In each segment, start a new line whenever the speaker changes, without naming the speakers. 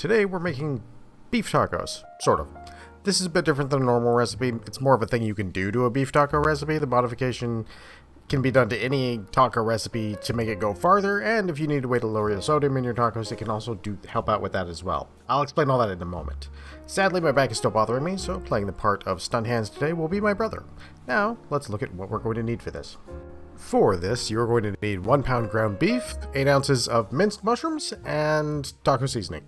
Today we're making beef tacos, sort of. This is a bit different than a normal recipe. It's more of a thing you can do to a beef taco recipe. The modification can be done to any taco recipe to make it go farther, and if you need a way to lower the sodium in your tacos, it can also help out with that as well. I'll explain all that in a moment. Sadly, my back is still bothering me, so playing the part of stunt hands today will be my brother. Now, let's look at what we're going to need for this. For this, you're going to need 1 pound ground beef, 8 ounces of minced mushrooms, and taco seasoning.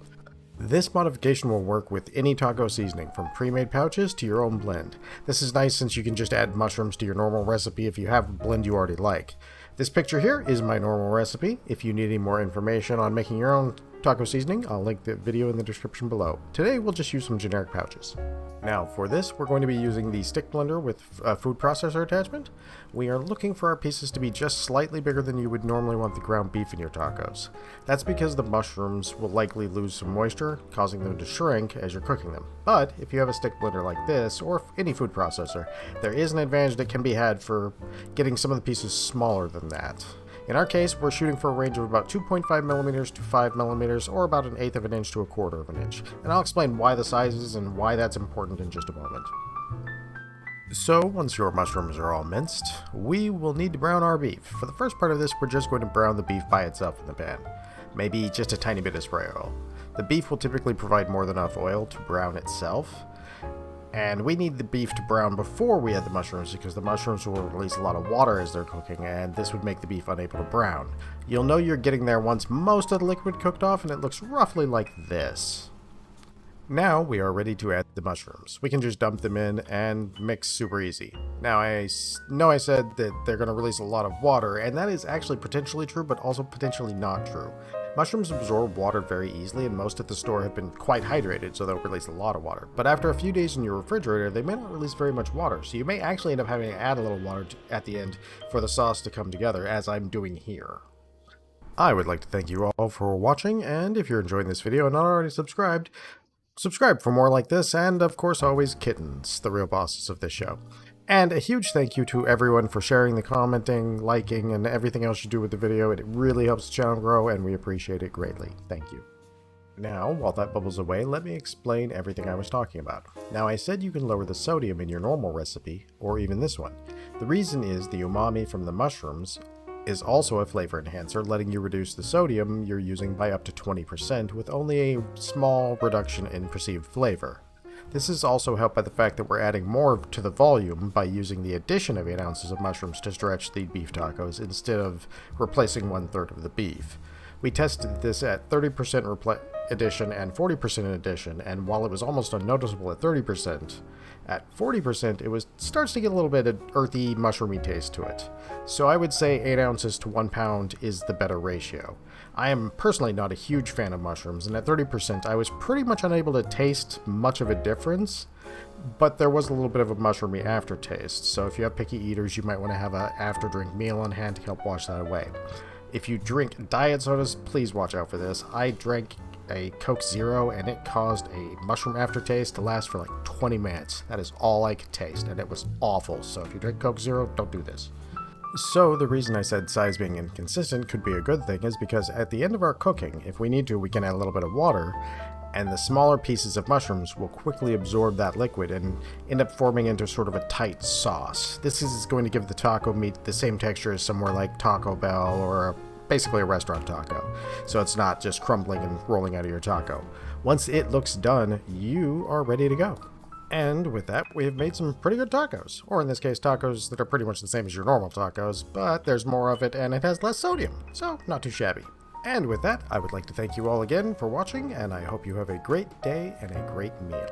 This modification will work with any taco seasoning, from pre-made pouches to your own blend. This is nice since you can just add mushrooms to your normal recipe if you have a blend you already like. This picture here is my normal recipe. If you need any more information on making your own taco seasoning, I'll link the video in the description below. Today we'll just use some generic pouches. Now for this, we're going to be using the stick blender with a food processor attachment. We are looking for our pieces to be just slightly bigger than you would normally want the ground beef in your tacos. That's because the mushrooms will likely lose some moisture, causing them to shrink as you're cooking them. But if you have a stick blender like this, or any food processor, there is an advantage that can be had for getting some of the pieces smaller than that. In our case, we're shooting for a range of about 2.5 millimeters to 5 millimeters, or about 1/8 of an inch to 1/4 of an inch. And I'll explain why the sizes and why that's important in just a moment. So, once your mushrooms are all minced, we will need to brown our beef. For the first part of this, we're just going to brown the beef by itself in the pan. Maybe just a tiny bit of spray oil. The beef will typically provide more than enough oil to brown itself. And we need the beef to brown before we add the mushrooms because the mushrooms will release a lot of water as they're cooking, and this would make the beef unable to brown. You'll know you're getting there once most of the liquid cooked off, and it looks roughly like this. Now we are ready to add the mushrooms. We can just dump them in and mix super easy. Now I know I said that they're going to release a lot of water, and that is actually potentially true, but also potentially not true. Mushrooms absorb water very easily, and most at the store have been quite hydrated, so they'll release a lot of water. But after a few days in your refrigerator, they may not release very much water, so you may actually end up having to add a little water at the end for the sauce to come together, as I'm doing here. I would like to thank you all for watching, and if you're enjoying this video and not already subscribed, subscribe for more like this, and of course always kittens, the real bosses of this show. And a huge thank you to everyone for sharing, the commenting, liking, and everything else you do with the video. It really helps the channel grow, and we appreciate it greatly. Thank you. Now, while that bubbles away, let me explain everything I was talking about. Now, I said you can lower the sodium in your normal recipe, or even this one. The reason is the umami from the mushrooms is also a flavor enhancer, letting you reduce the sodium you're using by up to 20%, with only a small reduction in perceived flavor. This is also helped by the fact that we're adding more to the volume by using the addition of 8 ounces of mushrooms to stretch the beef tacos instead of replacing 1/3 of the beef. We tested this at 30% addition and 40% addition, and while it was almost unnoticeable at 30%, at 40% it starts to get a little bit of earthy, mushroomy taste to it. So I would say 8 ounces to 1 pound is the better ratio. I am personally not a huge fan of mushrooms, and at 30% I was pretty much unable to taste much of a difference, but there was a little bit of a mushroomy aftertaste, so if you have picky eaters, you might want to have an after-drink meal on hand to help wash that away. If you drink diet sodas, please watch out for this. I drank a Coke Zero, and it caused a mushroom aftertaste to last for like 20 minutes. That is all I could taste, and it was awful, so if you drink Coke Zero, don't do this. So the reason I said size being inconsistent could be a good thing is because at the end of our cooking, if we need to, we can add a little bit of water, and the smaller pieces of mushrooms will quickly absorb that liquid and end up forming into sort of a tight sauce. This is going to give the taco meat the same texture as somewhere like Taco Bell or basically a restaurant taco, so it's not just crumbling and rolling out of your taco. Once it looks done, you are ready to go. And with that, we have made some pretty good tacos, or in this case tacos that are pretty much the same as your normal tacos, but there's more of it and it has less sodium, so not too shabby. And with that, I would like to thank you all again for watching, and I hope you have a great day and a great meal.